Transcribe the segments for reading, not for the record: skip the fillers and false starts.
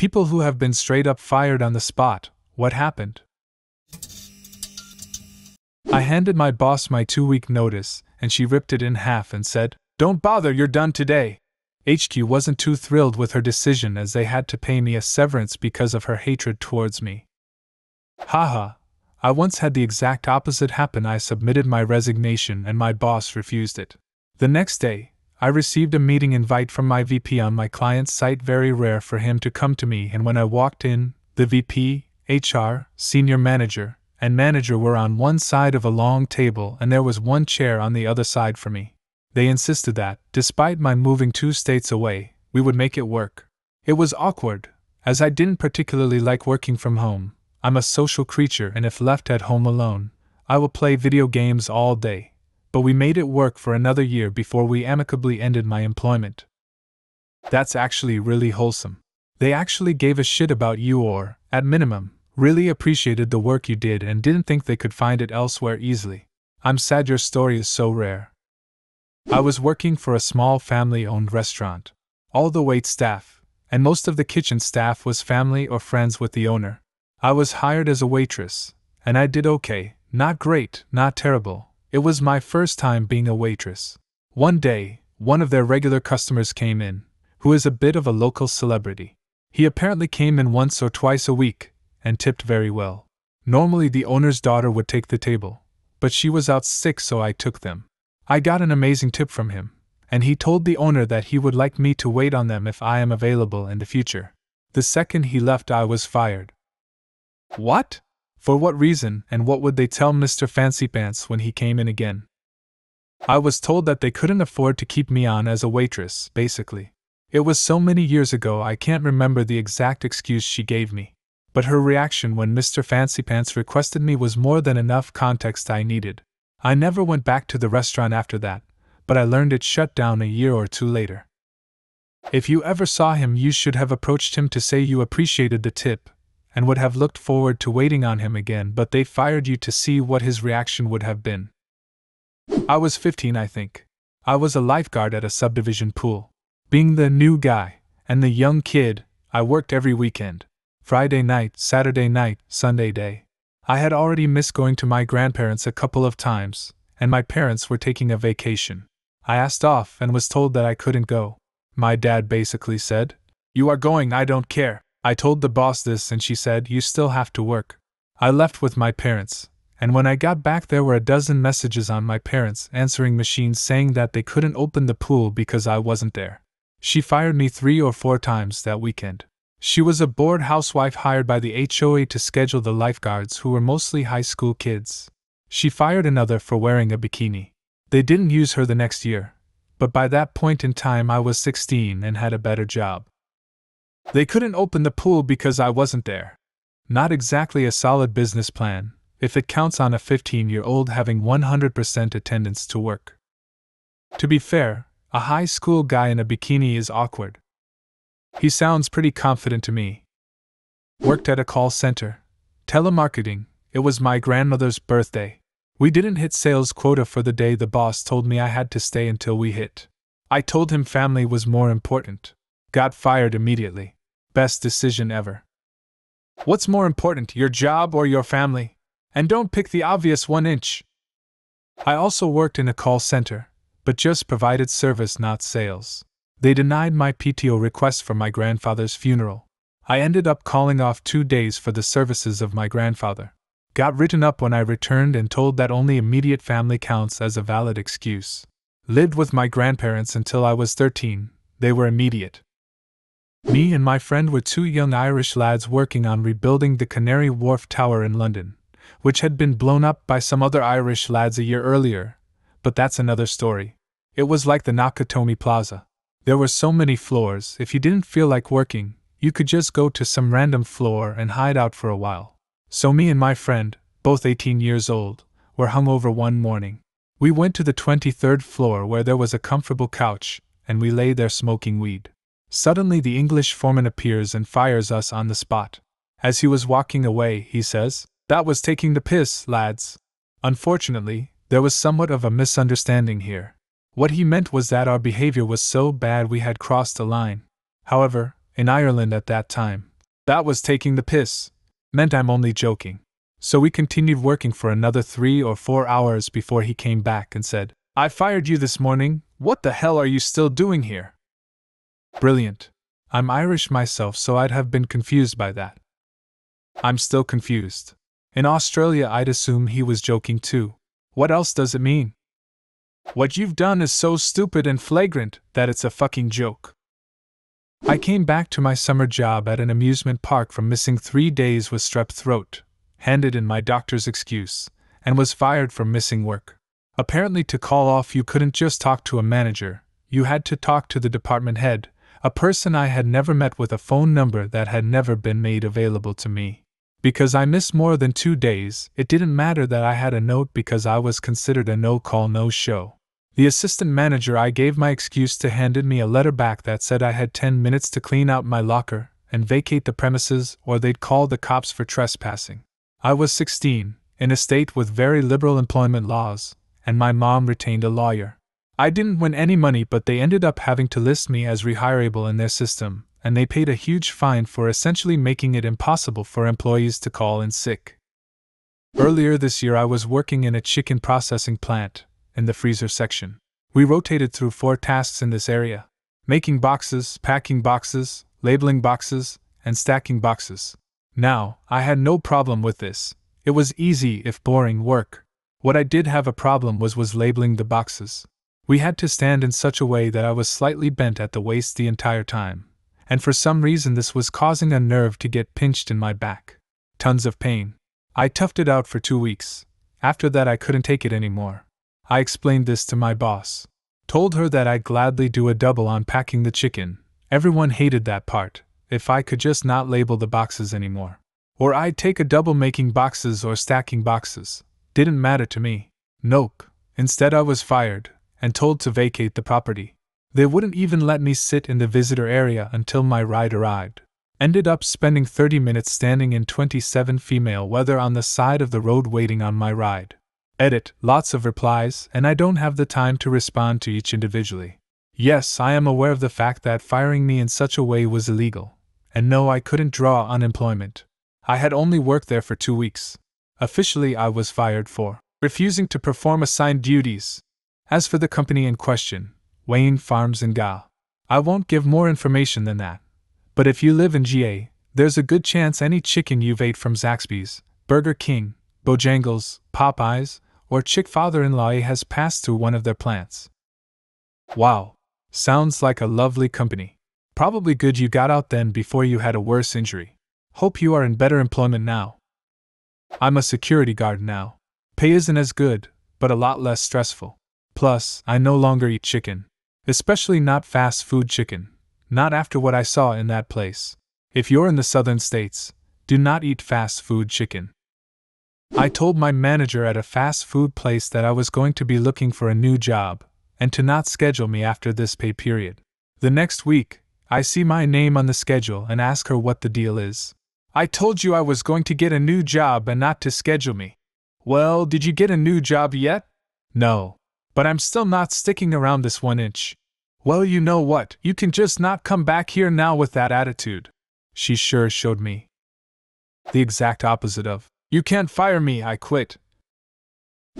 People who have been straight up fired on the spot. What happened? I handed my boss my 2-week notice, and she ripped it in half and said, "Don't bother, you're done today." HQ wasn't too thrilled with her decision as they had to pay me a severance because of her hatred towards me. Haha, I once had the exact opposite happen. I submitted my resignation and my boss refused it. The next day, I received a meeting invite from my VP on my client's site. Very rare for him to come to me, and when I walked in, the VP, HR, senior manager, and manager were on one side of a long table and there was one chair on the other side for me. They insisted that, despite my moving 2 states away, we would make it work. It was awkward, as I didn't particularly like working from home. I'm a social creature, and if left at home alone, I will play video games all day. But we made it work for another year before we amicably ended my employment. That's actually really wholesome. They actually gave a shit about you or, at minimum, really appreciated the work you did and didn't think they could find it elsewhere easily. I'm sad your story is so rare. I was working for a small family-owned restaurant. All the wait staff, and most of the kitchen staff was family or friends with the owner. I was hired as a waitress, and I did okay, not great, not terrible. It was my first time being a waitress. One day, one of their regular customers came in, who is a bit of a local celebrity. He apparently came in once or twice a week, and tipped very well. Normally the owner's daughter would take the table, but she was out sick, so I took them. I got an amazing tip from him, and he told the owner that he would like me to wait on them if I am available in the future. The second he left, I was fired. What? For what reason, and what would they tell Mr. Fancypants when he came in again? I was told that they couldn't afford to keep me on as a waitress, basically. It was so many years ago I can't remember the exact excuse she gave me. But her reaction when Mr. Fancypants requested me was more than enough context I needed. I never went back to the restaurant after that, but I learned it shut down a year or 2 later. If you ever saw him, you should have approached him to say you appreciated the tip, and would have looked forward to waiting on him again, but they fired you to see what his reaction would have been. I was 15, I think. I was a lifeguard at a subdivision pool. Being the new guy, and the young kid, I worked every weekend. Friday night, Saturday night, Sunday day. I had already missed going to my grandparents a couple of times, and my parents were taking a vacation. I asked off and was told that I couldn't go. My dad basically said, "You are going, I don't care." I told the boss this and she said, "You still have to work." I left with my parents, and when I got back there were a dozen messages on my parents' answering machines saying that they couldn't open the pool because I wasn't there. She fired me 3 or 4 times that weekend. She was a bored housewife hired by the HOA to schedule the lifeguards, who were mostly high school kids. She fired another for wearing a bikini. They didn't use her the next year, but by that point in time I was 16 and had a better job. They couldn't open the pool because I wasn't there. Not exactly a solid business plan, if it counts on a 15-year-old having 100% attendance to work. To be fair, a high school guy in a bikini is awkward. He sounds pretty confident to me. Worked at a call center. Telemarketing. It was my grandmother's birthday. We didn't hit sales quota for the day. The boss told me I had to stay until we hit. I told him family was more important. Got fired immediately. Best decision ever. What's more important, your job or your family? And don't pick the obvious 1 inch. I also worked in a call center, but just provided service, not sales. They denied my PTO request for my grandfather's funeral. I ended up calling off 2 days for the services of my grandfather. Got written up when I returned and told that only immediate family counts as a valid excuse. Lived with my grandparents until I was 13, they were immediate. Me and my friend were 2 young Irish lads working on rebuilding the Canary Wharf Tower in London, which had been blown up by some other Irish lads a year earlier, but that's another story. It was like the Nakatomi Plaza. There were so many floors, if you didn't feel like working, you could just go to some random floor and hide out for a while. So me and my friend, both 18 years old, were hungover one morning. We went to the 23rd floor where there was a comfortable couch, and we lay there smoking weed. Suddenly the English foreman appears and fires us on the spot. As he was walking away, he says, "That was taking the piss, lads." Unfortunately, there was somewhat of a misunderstanding here. What he meant was that our behavior was so bad we had crossed a line. However, in Ireland at that time, That was taking the piss. Meant I'm only joking. So we continued working for another 3 or 4 hours before he came back and said, I fired you this morning, what the hell are you still doing here? Brilliant. I'm Irish myself, so I'd have been confused by that. I'm still confused. In Australia, I'd assume he was joking too. What else does it mean? What you've done is so stupid and flagrant that it's a fucking joke. I came back to my summer job at an amusement park from missing 3 days with strep throat, handed in my doctor's excuse, and was fired for missing work. Apparently, to call off, you couldn't just talk to a manager, you had to talk to the department head, a person I had never met with a phone number that had never been made available to me. Because I missed more than 2 days, it didn't matter that I had a note because I was considered a no-call, no-show. The assistant manager I gave my excuse to handed me a letter back that said I had 10 minutes to clean out my locker and vacate the premises or they'd call the cops for trespassing. I was 16, in a state with very liberal employment laws, and my mom retained a lawyer. I didn't win any money, but they ended up having to list me as rehireable in their system, and they paid a huge fine for essentially making it impossible for employees to call in sick. Earlier this year I was working in a chicken processing plant, in the freezer section. We rotated through 4 tasks in this area: making boxes, packing boxes, labeling boxes, and stacking boxes. Now, I had no problem with this. It was easy if boring work. What I did have a problem was labeling the boxes. We had to stand in such a way that I was slightly bent at the waist the entire time, and for some reason this was causing a nerve to get pinched in my back. Tons of pain. I toughed it out for 2 weeks. After that I couldn't take it anymore. I explained this to my boss. Told her that I'd gladly do a double on packing the chicken. Everyone hated that part. If I could just not label the boxes anymore. Or I'd take a double making boxes or stacking boxes. Didn't matter to me. Nope. Instead I was fired, and told to vacate the property. They wouldn't even let me sit in the visitor area until my ride arrived. Ended up spending 30 minutes standing in 27 female weather on the side of the road waiting on my ride. Edit, lots of replies, and I don't have the time to respond to each individually. Yes, I am aware of the fact that firing me in such a way was illegal. And no, I couldn't draw unemployment. I had only worked there for 2 weeks. Officially, I was fired for refusing to perform assigned duties. As for the company in question, Wayne Farms in Gal, I won't give more information than that. But if you live in GA, there's a good chance any chicken you've ate from Zaxby's, Burger King, Bojangles, Popeyes, or Chick-father-in-law has passed through one of their plants. Wow. Sounds like a lovely company. Probably good you got out then before you had a worse injury. Hope you are in better employment now. I'm a security guard now. Pay isn't as good, but a lot less stressful. Plus, I no longer eat chicken. Especially not fast food chicken. Not after what I saw in that place. If you're in the southern states, do not eat fast food chicken. I told my manager at a fast food place that I was going to be looking for a new job, and to not schedule me after this pay period. The next week, I see my name on the schedule and ask her what the deal is. I told you I was going to get a new job and not to schedule me. Well, did you get a new job yet? No. But I'm still not sticking around this 1 inch. Well, you know what, you can just not come back here now with that attitude. She sure showed me. The exact opposite of, you can't fire me, I quit.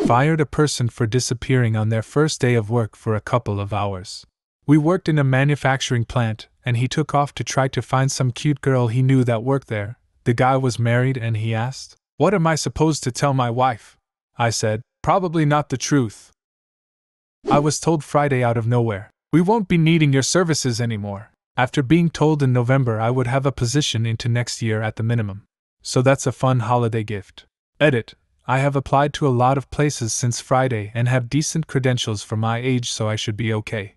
Fired a person for disappearing on their first day of work for a couple of hours. We worked in a manufacturing plant, and he took off to try to find some cute girl he knew that worked there. The guy was married and he asked, "What am I supposed to tell my wife?" I said, "Probably not the truth." I was told Friday out of nowhere, "We won't be needing your services anymore," after being told in November I would have a position into next year at the minimum. So that's a fun holiday gift. Edit, I have applied to a lot of places since Friday and have decent credentials for my age, so I should be okay.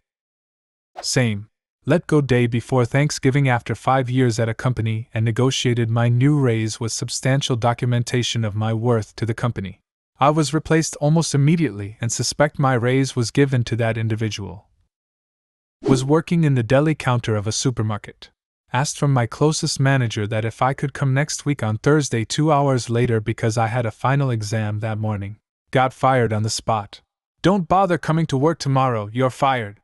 Same. Let go day before Thanksgiving after 5 years at a company and negotiated my new raise with substantial documentation of my worth to the company. I was replaced almost immediately and suspect my raise was given to that individual. Was working in the deli counter of a supermarket. Asked from my closest manager that if I could come next week on Thursday 2 hours later because I had a final exam that morning. Got fired on the spot. Don't bother coming to work tomorrow, you're fired.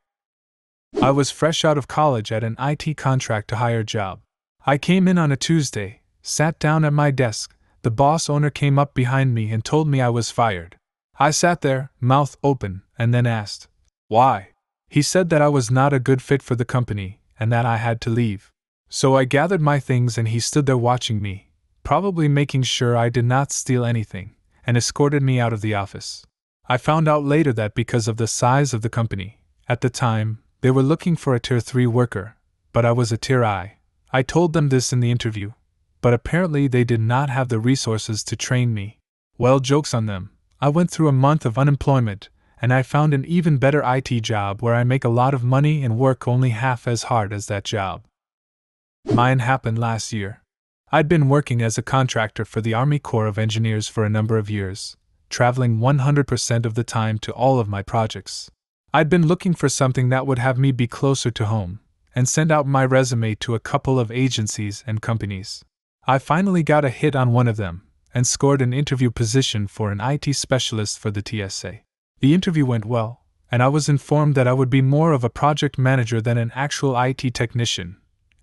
I was fresh out of college at an IT contract to hire job. I came in on a Tuesday, sat down at my desk. The boss owner came up behind me and told me I was fired. I sat there, mouth open, and then asked, "Why?" He said that I was not a good fit for the company, and that I had to leave. So I gathered my things and he stood there watching me, probably making sure I did not steal anything, and escorted me out of the office. I found out later that because of the size of the company, at the time, they were looking for a Tier 3 worker, but I was a Tier I. I told them this in the interview, but apparently they did not have the resources to train me. Well, joke's on them. I went through a month of unemployment, and I found an even better IT job where I make a lot of money and work only half as hard as that job. Mine happened last year. I'd been working as a contractor for the Army Corps of Engineers for a number of years, traveling 100% of the time to all of my projects. I'd been looking for something that would have me be closer to home, and send out my resume to a couple of agencies and companies. I finally got a hit on one of them, and scored an interview position for an IT specialist for the TSA. The interview went well, and I was informed that I would be more of a project manager than an actual IT technician,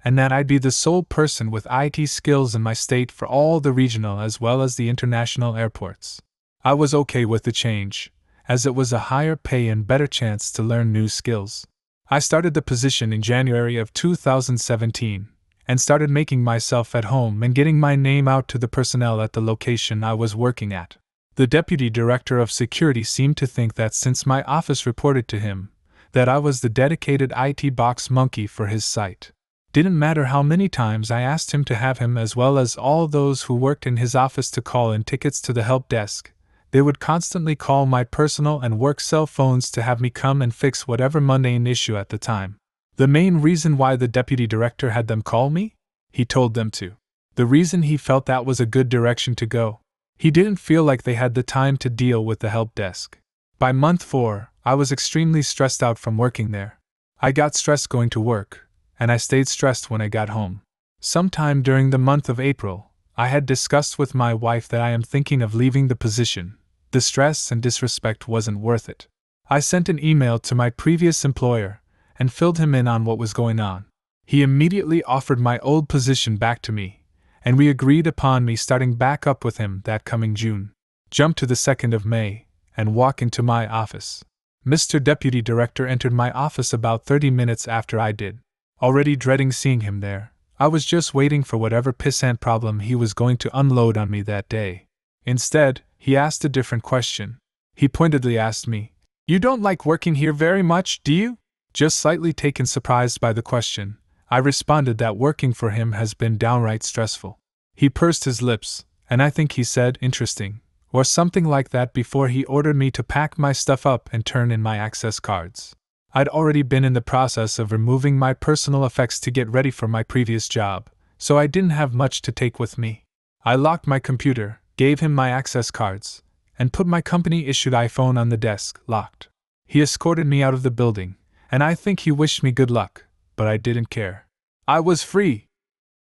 and that I'd be the sole person with IT skills in my state for all the regional as well as the international airports. I was okay with the change, as it was a higher pay and better chance to learn new skills. I started the position in January of 2017, and started making myself at home and getting my name out to the personnel at the location I was working at. The deputy director of security seemed to think that since my office reported to him, that I was the dedicated IT box monkey for his site. Didn't matter how many times I asked him to have him as well as all those who worked in his office to call in tickets to the help desk. They would constantly call my personal and work cell phones to have me come and fix whatever mundane issue at the time. The main reason why the deputy director had them call me? He told them to. The reason he felt that was a good direction to go. He didn't feel like they had the time to deal with the help desk. By month 4, I was extremely stressed out from working there. I got stressed going to work, and I stayed stressed when I got home. Sometime during the month of April, I had discussed with my wife that I am thinking of leaving the position. The stress and disrespect wasn't worth it. I sent an email to my previous employer and filled him in on what was going on. He immediately offered my old position back to me, and we agreed upon me starting back up with him that coming June. Jump to the 2nd of May and walk into my office. Mr. Deputy Director entered my office about 30 minutes after I did. Already dreading seeing him there, I was just waiting for whatever pissant problem he was going to unload on me that day. Instead, he asked a different question. He pointedly asked me, "You don't like working here very much, do you?" Just slightly taken surprised by the question, I responded that working for him has been downright stressful. He pursed his lips, and I think he said, "Interesting," or something like that before he ordered me to pack my stuff up and turn in my access cards. I'd already been in the process of removing my personal effects to get ready for my previous job, so I didn't have much to take with me. I locked my computer, gave him my access cards, and put my company-issued iPhone on the desk, locked. He escorted me out of the building, and I think he wished me good luck, but I didn't care. I was free!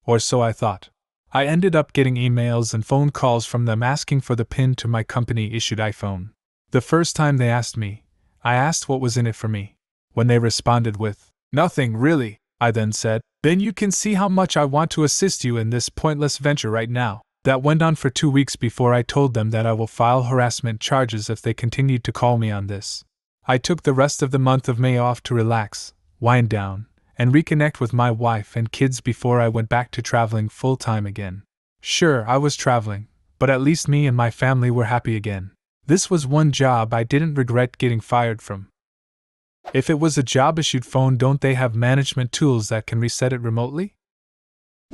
Or so I thought. I ended up getting emails and phone calls from them asking for the PIN to my company-issued iPhone. The first time they asked me, I asked what was in it for me. When they responded with, "Nothing, really," I then said, "Then you can see how much I want to assist you in this pointless venture right now." That went on for 2 weeks before I told them that I will file harassment charges if they continued to call me on this. I took the rest of the month of May off to relax, wind down, and reconnect with my wife and kids before I went back to traveling full-time again. Sure, I was traveling, but at least me and my family were happy again. This was one job I didn't regret getting fired from. If it was a job-issued phone, don't they have management tools that can reset it remotely?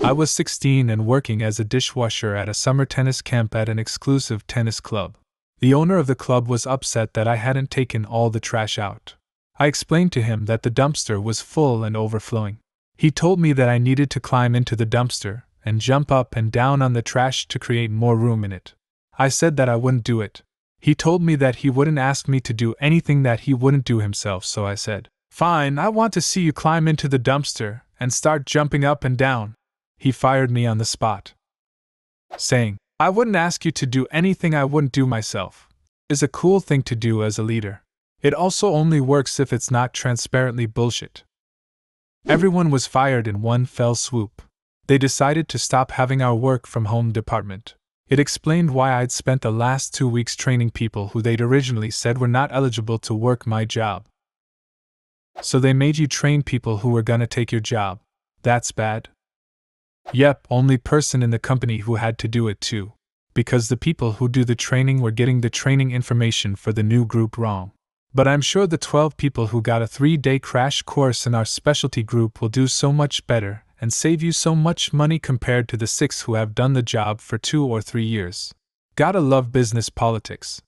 I was 16 and working as a dishwasher at a summer tennis camp at an exclusive tennis club. The owner of the club was upset that I hadn't taken all the trash out. I explained to him that the dumpster was full and overflowing. He told me that I needed to climb into the dumpster and jump up and down on the trash to create more room in it. I said that I wouldn't do it. He told me that he wouldn't ask me to do anything that he wouldn't do himself, so I said, "Fine, I want to see you climb into the dumpster and start jumping up and down." He fired me on the spot, saying, "I wouldn't ask you to do anything I wouldn't do myself," is a cool thing to do as a leader. It also only works if it's not transparently bullshit. Everyone was fired in one fell swoop. They decided to stop having our work from home department. It explained why I'd spent the last 2 weeks training people who they'd originally said were not eligible to work my job. So they made you train people who were gonna take your job. That's bad? Yep, only person in the company who had to do it too. Because the people who do the training were getting the training information for the new group wrong. But I'm sure the 12 people who got a 3-day crash course in our specialty group will do so much better and save you so much money compared to the 6 who have done the job for 2 or 3 years. Gotta love business politics.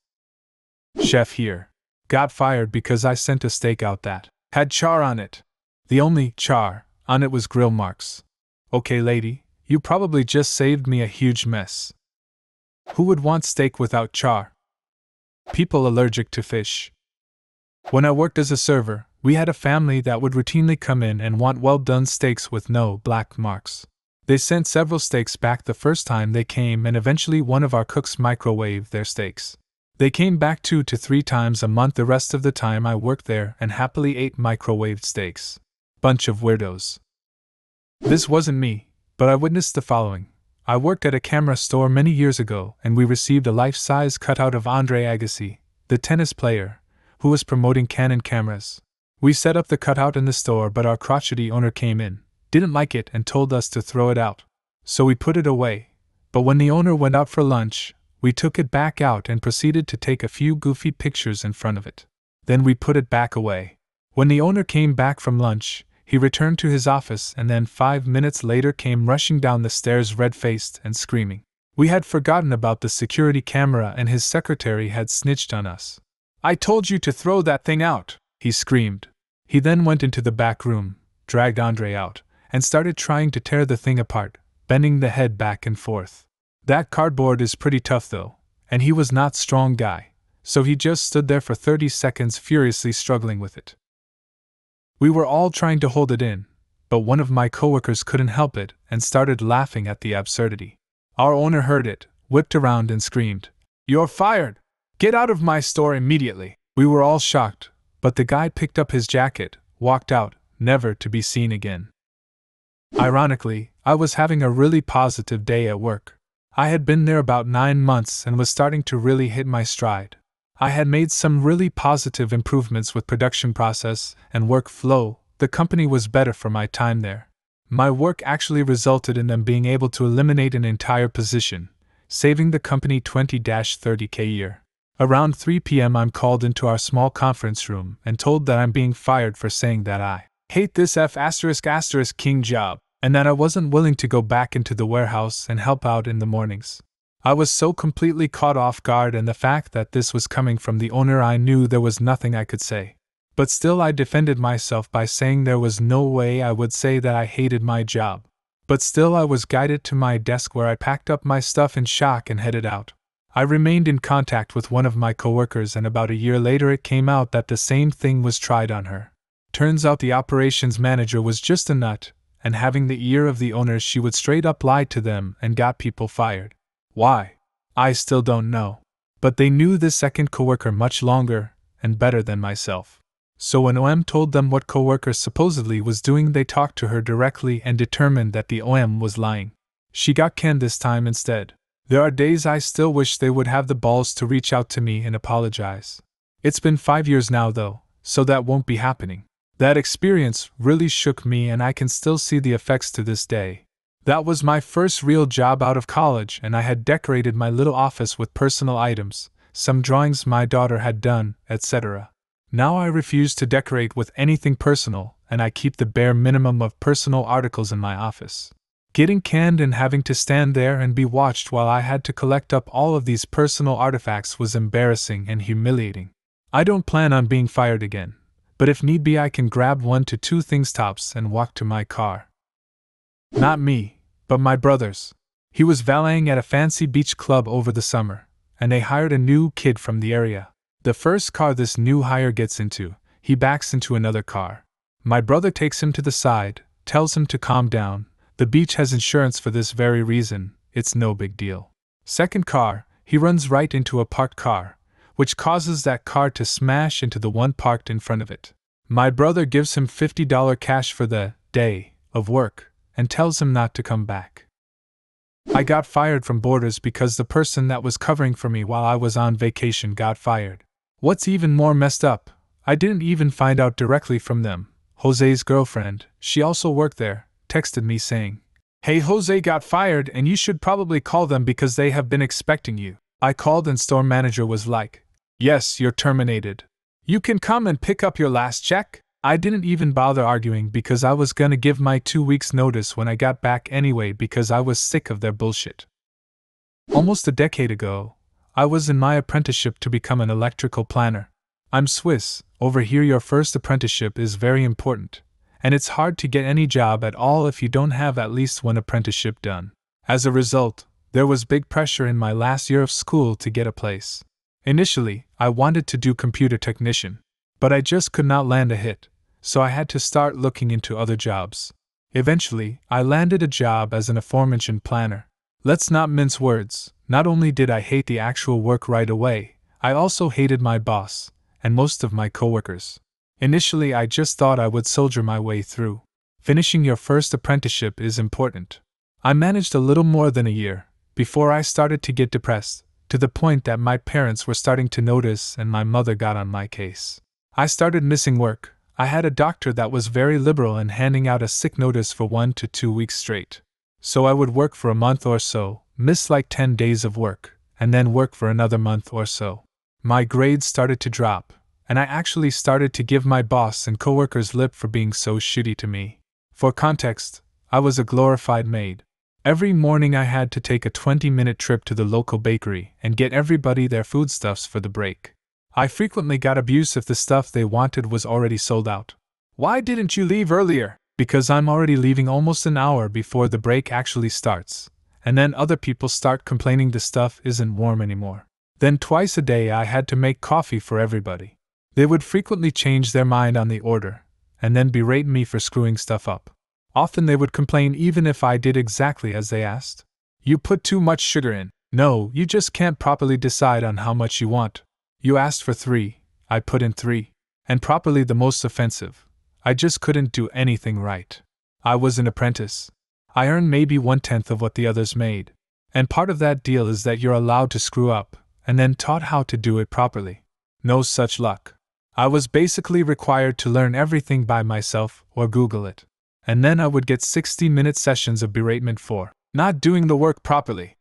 Chef here. Got fired because I sent a steak out that had char on it. The only char on it was grill marks. Okay, lady, you probably just saved me a huge mess. Who would want steak without char? People allergic to fish. When I worked as a server, we had a family that would routinely come in and want well-done steaks with no black marks. They sent several steaks back the first time they came, and eventually one of our cooks microwaved their steaks. They came back 2 to 3 times a month the rest of the time I worked there and happily ate microwaved steaks. Bunch of weirdos. This wasn't me, but I witnessed the following. I worked at a camera store many years ago, and we received a life-size cutout of Andre Agassi, the tennis player, who was promoting Canon cameras. We set up the cutout in the store, but our crotchety owner came in, didn't like it, and told us to throw it out. So we put it away. But when the owner went out for lunch, we took it back out and proceeded to take a few goofy pictures in front of it. Then we put it back away. When the owner came back from lunch, he returned to his office and then 5 minutes later came rushing down the stairs red-faced and screaming. We had forgotten about the security camera and his secretary had snitched on us. "I told you to throw that thing out," he screamed. He then went into the back room, dragged Andre out, and started trying to tear the thing apart, bending the head back and forth. That cardboard is pretty tough though, and he was not a strong guy, so he just stood there for 30 seconds furiously struggling with it. We were all trying to hold it in, but one of my coworkers couldn't help it and started laughing at the absurdity. Our owner heard it, whipped around and screamed, "You're fired! Get out of my store immediately!" We were all shocked, but the guy picked up his jacket, walked out, never to be seen again. Ironically, I was having a really positive day at work. I had been there about 9 months and was starting to really hit my stride. I had made some really positive improvements with production process and workflow. The company was better for my time there. My work actually resulted in them being able to eliminate an entire position, saving the company $20,000–$30,000 a year. Around 3 p.m. I'm called into our small conference room and told that I'm being fired for saying that I hate this ***king job, and that I wasn't willing to go back into the warehouse and help out in the mornings. I was so completely caught off guard, and the fact that this was coming from the owner, I knew there was nothing I could say. But still I defended myself by saying there was no way I would say that I hated my job. But still I was guided to my desk where I packed up my stuff in shock and headed out. I remained in contact with one of my coworkers, and about a year later it came out that the same thing was tried on her. Turns out the operations manager was just a nut, and having the ear of the owners, she would straight up lie to them and got people fired. Why? I still don't know. But they knew this second coworker much longer and better than myself. So when OM told them what coworker supposedly was doing, they talked to her directly and determined that the OM was lying. She got canned this time instead. There are days I still wish they would have the balls to reach out to me and apologize. It's been 5 years now though, so that won't be happening. That experience really shook me, and I can still see the effects to this day. That was my first real job out of college, and I had decorated my little office with personal items, some drawings my daughter had done, etc. Now I refuse to decorate with anything personal, and I keep the bare minimum of personal articles in my office. Getting canned and having to stand there and be watched while I had to collect up all of these personal artifacts was embarrassing and humiliating. I don't plan on being fired again, but if need be I can grab 1 to 2 things tops and walk to my car. Not me, but my brother's. He was valeting at a fancy beach club over the summer, and they hired a new kid from the area. The first car this new hire gets into, he backs into another car. My brother takes him to the side, tells him to calm down. The beach has insurance for this very reason, it's no big deal. Second car, he runs right into a parked car, which causes that car to smash into the one parked in front of it. My brother gives him $50 cash for the day of work, and tells him not to come back. I got fired from Borders because the person that was covering for me while I was on vacation got fired. What's even more messed up, I didn't even find out directly from them. Jose's girlfriend, she also worked there, texted me saying, "Hey, Jose got fired and you should probably call them because they have been expecting you." I called and store manager was like, "Yes, you're terminated. You can come and pick up your last check." I didn't even bother arguing because I was gonna give my 2 weeks notice when I got back anyway because I was sick of their bullshit. Almost a decade ago, I was in my apprenticeship to become an electrical planner. I'm Swiss, over here your first apprenticeship is very important, and it's hard to get any job at all if you don't have at least one apprenticeship done. As a result, there was big pressure in my last year of school to get a place. Initially, I wanted to do computer technician, but I just could not land a hit, so I had to start looking into other jobs. Eventually, I landed a job as an aforementioned planner. Let's not mince words, not only did I hate the actual work right away, I also hated my boss, and most of my coworkers. Initially, I just thought I would soldier my way through. Finishing your first apprenticeship is important. I managed a little more than a year, before I started to get depressed, to the point that my parents were starting to notice and my mother got on my case. I started missing work. I had a doctor that was very liberal in handing out a sick notice for 1 to 2 weeks straight. So I would work for a month or so, miss like 10 days of work, and then work for another month or so. My grades started to drop, and I actually started to give my boss and coworkers lip for being so shitty to me. For context, I was a glorified maid. Every morning I had to take a 20-minute trip to the local bakery and get everybody their foodstuffs for the break. I frequently got abuse if the stuff they wanted was already sold out. "Why didn't you leave earlier?" "Because I'm already leaving almost an hour before the break actually starts, and then other people start complaining the stuff isn't warm anymore." Then twice a day I had to make coffee for everybody. They would frequently change their mind on the order, and then berate me for screwing stuff up. Often they would complain even if I did exactly as they asked. "You put too much sugar in." "No, you just can't properly decide on how much you want." "You asked for 3, I put in 3. And properly the most offensive, I just couldn't do anything right. I was an apprentice. I earned maybe 1/10 of what the others made. And part of that deal is that you're allowed to screw up, and then taught how to do it properly. No such luck. I was basically required to learn everything by myself or Google it. And then I would get 60-minute sessions of beratement for not doing the work properly.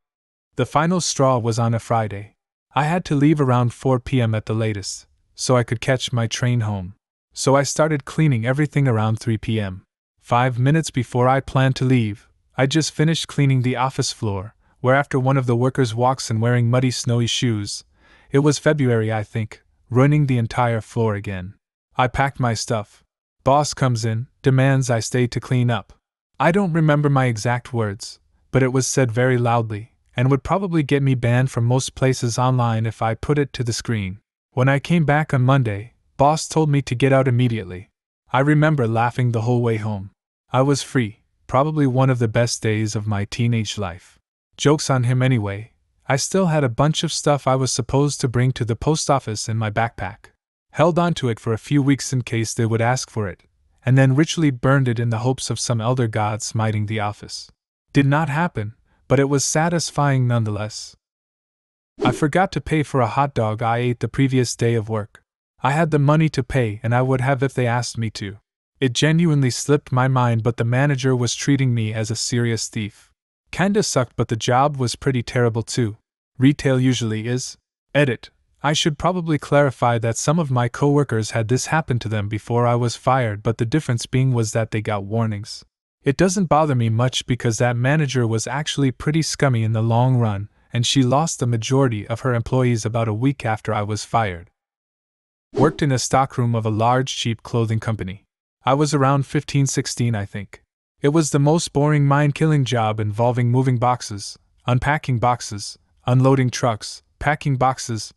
The final straw was on a Friday. I had to leave around 4 p.m. at the latest, so I could catch my train home. So I started cleaning everything around 3 p.m. 5 minutes before I planned to leave, I just finished cleaning the office floor, whereafter one of the workers walks in wearing muddy snowy shoes. It was February, I think, ruining the entire floor again. I packed my stuff. Boss comes in, demands I stay to clean up. I don't remember my exact words, but it was said very loudly, and would probably get me banned from most places online if I put it to the screen. When I came back on Monday, Boss told me to get out immediately. I remember laughing the whole way home. I was free, probably one of the best days of my teenage life. Joke's on him anyway. I still had a bunch of stuff I was supposed to bring to the post office in my backpack. Held on to it for a few weeks in case they would ask for it, and then ritually burned it in the hopes of some elder god smiting the office. Did not happen, but it was satisfying nonetheless. I forgot to pay for a hot dog I ate the previous day of work. I had the money to pay and I would have if they asked me to. It genuinely slipped my mind, but the manager was treating me as a serious thief. Kinda sucked, but the job was pretty terrible too. Retail usually is. Edit. I should probably clarify that some of my coworkers had this happen to them before I was fired, but the difference being was that they got warnings. It doesn't bother me much because that manager was actually pretty scummy in the long run, and she lost the majority of her employees about a week after I was fired. Worked in a stockroom of a large cheap clothing company. I was around 15-16, I think. It was the most boring mind-killing job, involving moving boxes, unpacking boxes, unloading trucks, packing boxes,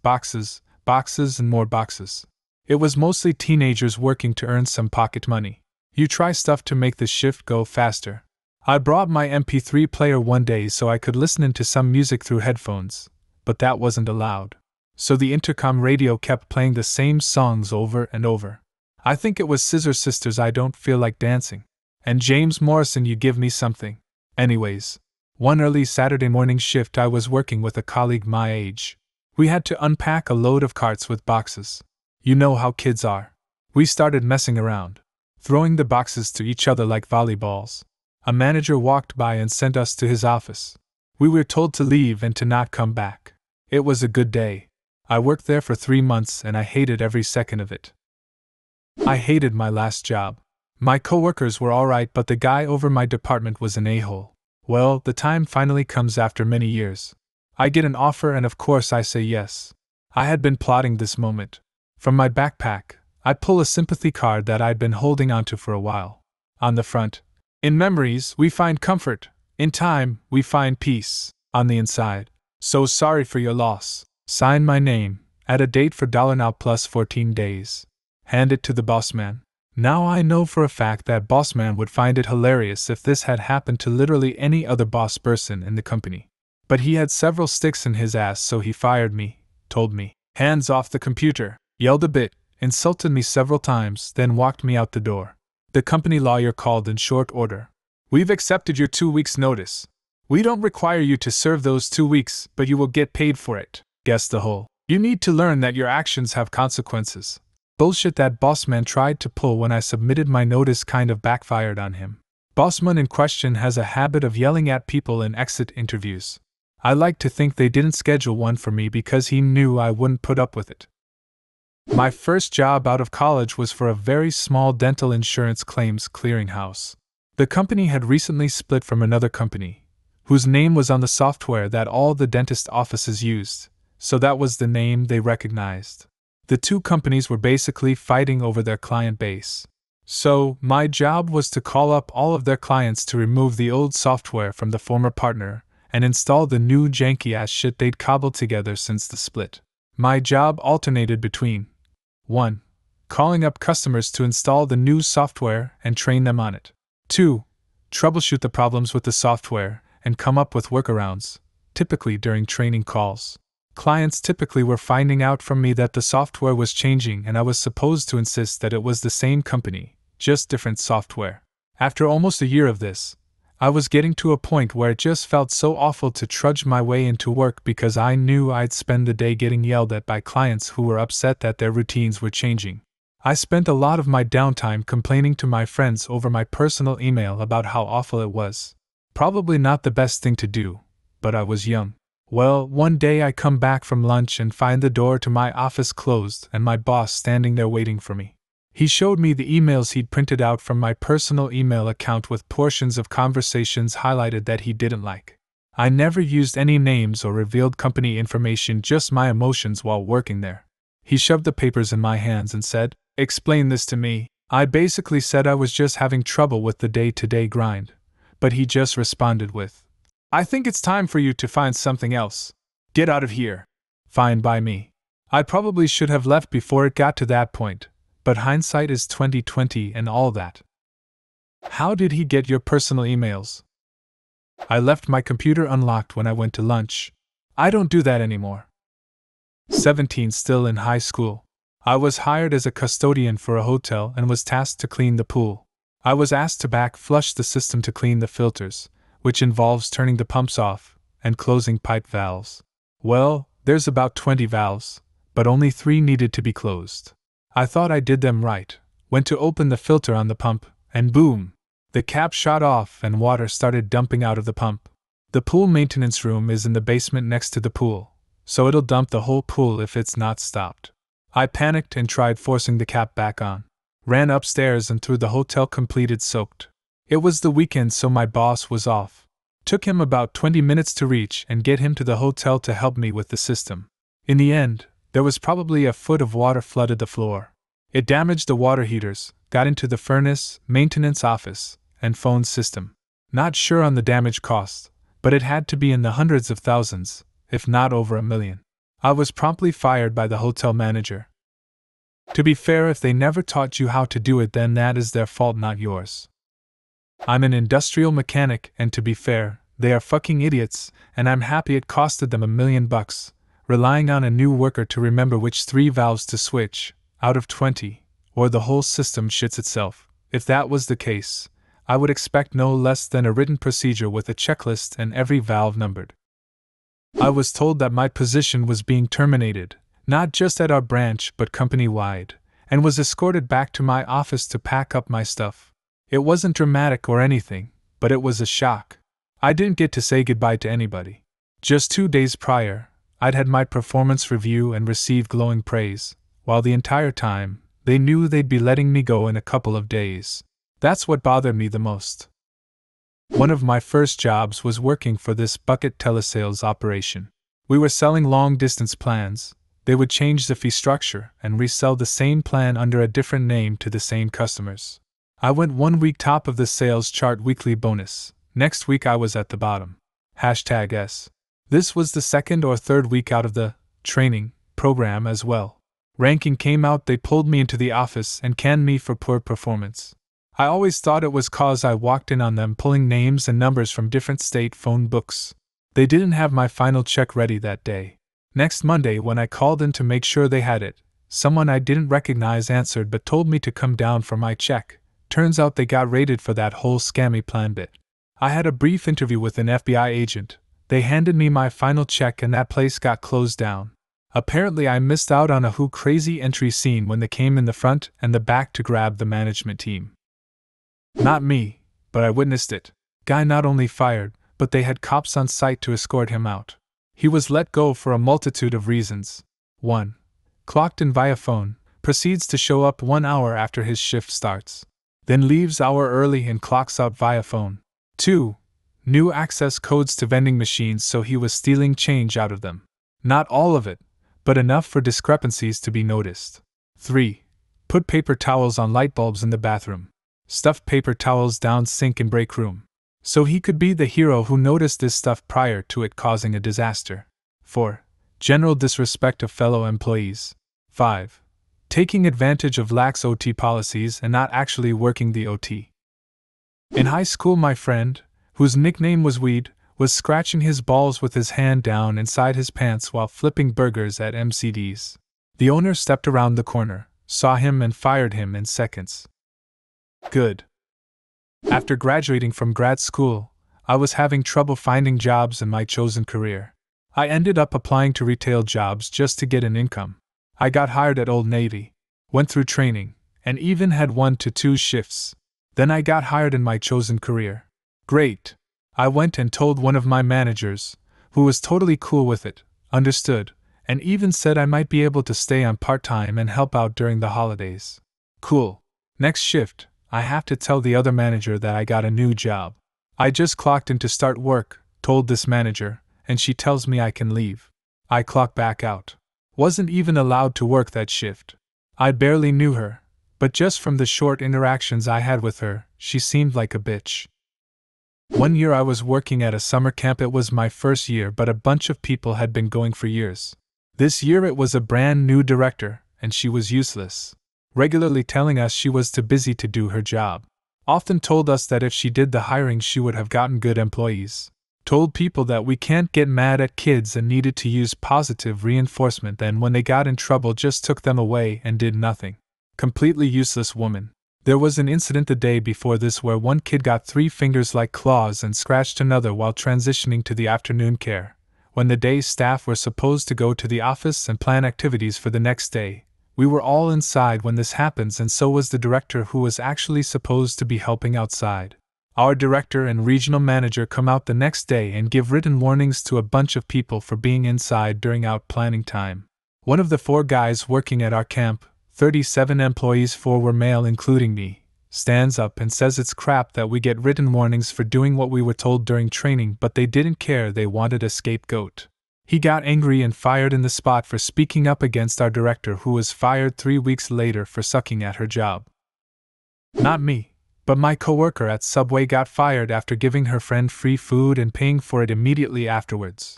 and more boxes. It was mostly teenagers working to earn some pocket money. You try stuff to make the shift go faster. I brought my MP3 player one day so I could listen into some music through headphones, but that wasn't allowed. So the intercom radio kept playing the same songs over and over. I think it was Scissor Sisters' I Don't Feel Like Dancing. And James Morrison, you give me something. Anyways, one early Saturday morning shift I was working with a colleague my age. We had to unpack a load of carts with boxes. You know how kids are. We started messing around, throwing the boxes to each other like volleyballs. A manager walked by and sent us to his office. We were told to leave and to not come back. It was a good day. I worked there for 3 months and I hated every second of it. I hated my last job. My coworkers were alright, but the guy over my department was an a-hole. Well, the time finally comes after many years. I get an offer and of course I say yes. I had been plotting this moment. From my backpack, I pull a sympathy card that I'd been holding onto for a while. On the front, in memories we find comfort, in time we find peace. On the inside, so sorry for your loss. Sign my name, add a date for $now plus 14 days. Hand it to the boss man. Now I know for a fact that boss man would find it hilarious if this had happened to literally any other boss person in the company. But he had several sticks in his ass, so he fired me, told me, hands off the computer, yelled a bit, insulted me several times, then walked me out the door. The company lawyer called in short order. We've accepted your 2 weeks' notice. We don't require you to serve those 2 weeks, but you will get paid for it. Guess the whole. You need to learn that your actions have consequences. Bullshit that bossman tried to pull when I submitted my notice kind of backfired on him. Bossman in question has a habit of yelling at people in exit interviews. I like to think they didn't schedule one for me because he knew I wouldn't put up with it. My first job out of college was for a very small dental insurance claims clearinghouse. The company had recently split from another company, whose name was on the software that all the dentist offices used, so that was the name they recognized. The two companies were basically fighting over their client base. So, my job was to call up all of their clients to remove the old software from the former partner and install the new janky-ass shit they'd cobbled together since the split. My job alternated between 1. Calling up customers to install the new software and train them on it. 2. Troubleshoot the problems with the software and come up with workarounds, typically during training calls. Clients typically were finding out from me that the software was changing and I was supposed to insist that it was the same company, just different software. After almost a year of this, I was getting to a point where it just felt so awful to trudge my way into work because I knew I'd spend the day getting yelled at by clients who were upset that their routines were changing. I spent a lot of my downtime complaining to my friends over my personal email about how awful it was. Probably not the best thing to do, but I was young. Well, one day I come back from lunch and find the door to my office closed and my boss standing there waiting for me. He showed me the emails he'd printed out from my personal email account with portions of conversations highlighted that he didn't like. I never used any names or revealed company information, just my emotions while working there. He shoved the papers in my hands and said, "Explain this to me." I basically said I was just having trouble with the day-to-day grind, but he just responded with, "I think it's time for you to find something else. Get out of here." Fine by me. I probably should have left before it got to that point, but hindsight is 20/20 and all that. How did he get your personal emails? I left my computer unlocked when I went to lunch. I don't do that anymore. 17, still in high school. I was hired as a custodian for a hotel and was tasked to clean the pool. I was asked to back-flush the system to clean the filters, which involves turning the pumps off and closing pipe valves. Well, there's about 20 valves, but only 3 needed to be closed. I thought I did them right, went to open the filter on the pump, and boom! The cap shot off and water started dumping out of the pump. The pool maintenance room is in the basement next to the pool, so it'll dump the whole pool if it's not stopped. I panicked and tried forcing the cap back on. Ran upstairs and through the hotel completed soaked. It was the weekend, so my boss was off. Took him about 20 minutes to reach and get him to the hotel to help me with the system. In the end, there was probably a foot of water flooded the floor. It damaged the water heaters, got into the furnace, maintenance office, and phone system. Not sure on the damage cost, but it had to be in the hundreds of thousands, if not over $1 million. I was promptly fired by the hotel manager. To be fair, if they never taught you how to do it, then that is their fault, not yours. I'm an industrial mechanic, and to be fair, they are fucking idiots, and I'm happy it costed them $1 million, relying on a new worker to remember which 3 valves to switch, out of 20, or the whole system shits itself. If that was the case, I would expect no less than a written procedure with a checklist and every valve numbered. I was told that my position was being terminated, not just at our branch but company-wide, and was escorted back to my office to pack up my stuff. It wasn't dramatic or anything, but it was a shock. I didn't get to say goodbye to anybody. Just 2 days prior, I'd had my performance review and received glowing praise, while the entire time, they knew they'd be letting me go in a couple of days. That's what bothered me the most. One of my first jobs was working for this bucket telesales operation. We were selling long-distance plans. They would change the fee structure and resell the same plan under a different name to the same customers. I went 1 week top of the sales chart weekly bonus. Next week I was at the bottom. #S. This was the second or third week out of the training program as well. Ranking came out, they pulled me into the office and canned me for poor performance. I always thought it was cause I walked in on them pulling names and numbers from different state phone books. They didn't have my final check ready that day. Next Monday, when I called in to make sure they had it, someone I didn't recognize answered but told me to come down for my check. Turns out they got raided for that whole scammy plan bit. I had a brief interview with an FBI agent. They handed me my final check and that place got closed down. Apparently I missed out on a who crazy entry scene when they came in the front and the back to grab the management team. Not me, but I witnessed it. Guy not only fired, but they had cops on site to escort him out. He was let go for a multitude of reasons. 1. Clocked in via phone, proceeds to show up 1 hour after his shift starts. Then leaves hour early and clocks out via phone. 2. New access codes to vending machines, so he was stealing change out of them. Not all of it, but enough for discrepancies to be noticed. 3. Put paper towels on light bulbs in the bathroom. Stuffed paper towels down sink in break room. So he could be the hero who noticed this stuff prior to it causing a disaster. 4. General disrespect of fellow employees. 5. Taking advantage of lax OT policies and not actually working the OT. In high school, my friend, whose nickname was Weed, was scratching his balls with his hand down inside his pants while flipping burgers at MCDs. The owner stepped around the corner, saw him and fired him in seconds. Good. After graduating from grad school, I was having trouble finding jobs in my chosen career. I ended up applying to retail jobs just to get an income. I got hired at Old Navy, went through training, and even had 1 to 2 shifts. Then I got hired in my chosen career. Great. I went and told one of my managers, who was totally cool with it, understood, and even said I might be able to stay on part-time and help out during the holidays. Cool. Next shift, I have to tell the other manager that I got a new job. I just clocked in to start work, told this manager, and she tells me I can leave. I clock back out. Wasn't even allowed to work that shift. I barely knew her, but just from the short interactions I had with her, she seemed like a bitch. 1 year I was working at a summer camp. It was my first year, but a bunch of people had been going for years. This year it was a brand new director, and she was useless. Regularly telling us she was too busy to do her job. Often told us that if she did the hiring she would have gotten good employees. Told people that we can't get mad at kids and needed to use positive reinforcement, then when they got in trouble just took them away and did nothing. Completely useless woman. There was an incident the day before this where one kid got 3 fingers like claws and scratched another while transitioning to the afternoon care. When the day's staff were supposed to go to the office and plan activities for the next day, we were all inside when this happens, and so was the director, who was actually supposed to be helping outside. Our director and regional manager come out the next day and give written warnings to a bunch of people for being inside during out planning time. One of the 4 guys working at our camp, 37 employees, 4 were male including me, stands up and says it's crap that we get written warnings for doing what we were told during training, but they didn't care, they wanted a scapegoat. He got angry and fired in the spot for speaking up against our director, who was fired 3 weeks later for sucking at her job. Not me, but my coworker at Subway got fired after giving her friend free food and paying for it immediately afterwards.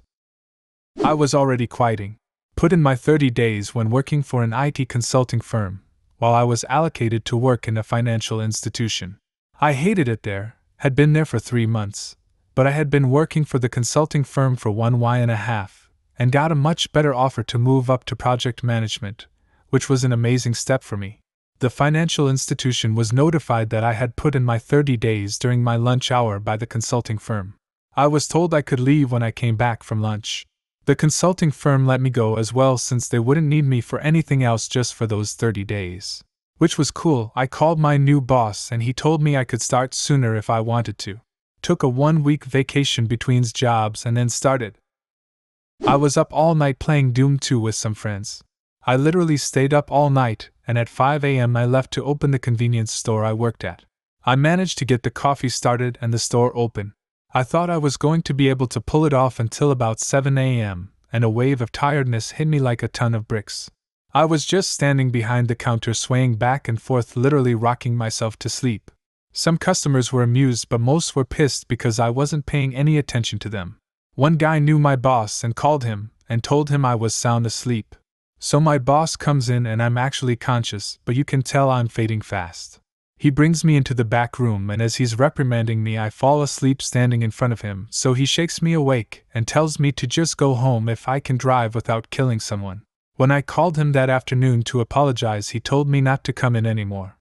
I was already quitting. Put in my 30 days when working for an IT consulting firm, while I was allocated to work in a financial institution. I hated it there, had been there for 3 months, but I had been working for the consulting firm for 1.5 and got a much better offer to move up to project management, which was an amazing step for me. The financial institution was notified that I had put in my 30 days during my lunch hour by the consulting firm. I was told I could leave when I came back from lunch. The consulting firm let me go as well since they wouldn't need me for anything else just for those 30 days. Which was cool. I called my new boss and he told me I could start sooner if I wanted to. Took a 1-week vacation between jobs and then started. I was up all night playing Doom 2 with some friends. I literally stayed up all night, and at 5 a.m. I left to open the convenience store I worked at. I managed to get the coffee started and the store open. I thought I was going to be able to pull it off until about 7 a.m., and a wave of tiredness hit me like a ton of bricks. I was just standing behind the counter swaying back and forth, literally rocking myself to sleep. Some customers were amused, but most were pissed because I wasn't paying any attention to them. One guy knew my boss and called him and told him I was sound asleep. So my boss comes in and I'm actually conscious, but you can tell I'm fading fast. He brings me into the back room and as he's reprimanding me I fall asleep standing in front of him, so he shakes me awake and tells me to just go home if I can drive without killing someone. When I called him that afternoon to apologize, he told me not to come in anymore.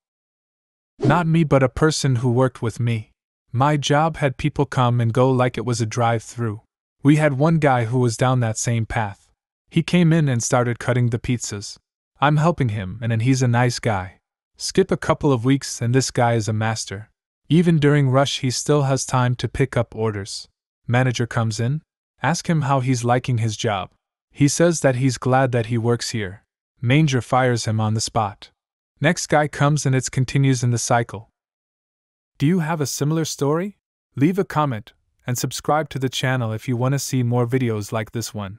Not me, but a person who worked with me. My job had people come and go like it was a drive-through. We had one guy who was down that same path. He came in and started cutting the pizzas. I'm helping him, and he's a nice guy. Skip a couple of weeks and this guy is a master. Even during rush he still has time to pick up orders. Manager comes in. Ask him how he's liking his job. He says that he's glad that he works here. Manager fires him on the spot. Next guy comes and it continues in the cycle. Do you have a similar story? Leave a comment and subscribe to the channel if you want to see more videos like this one.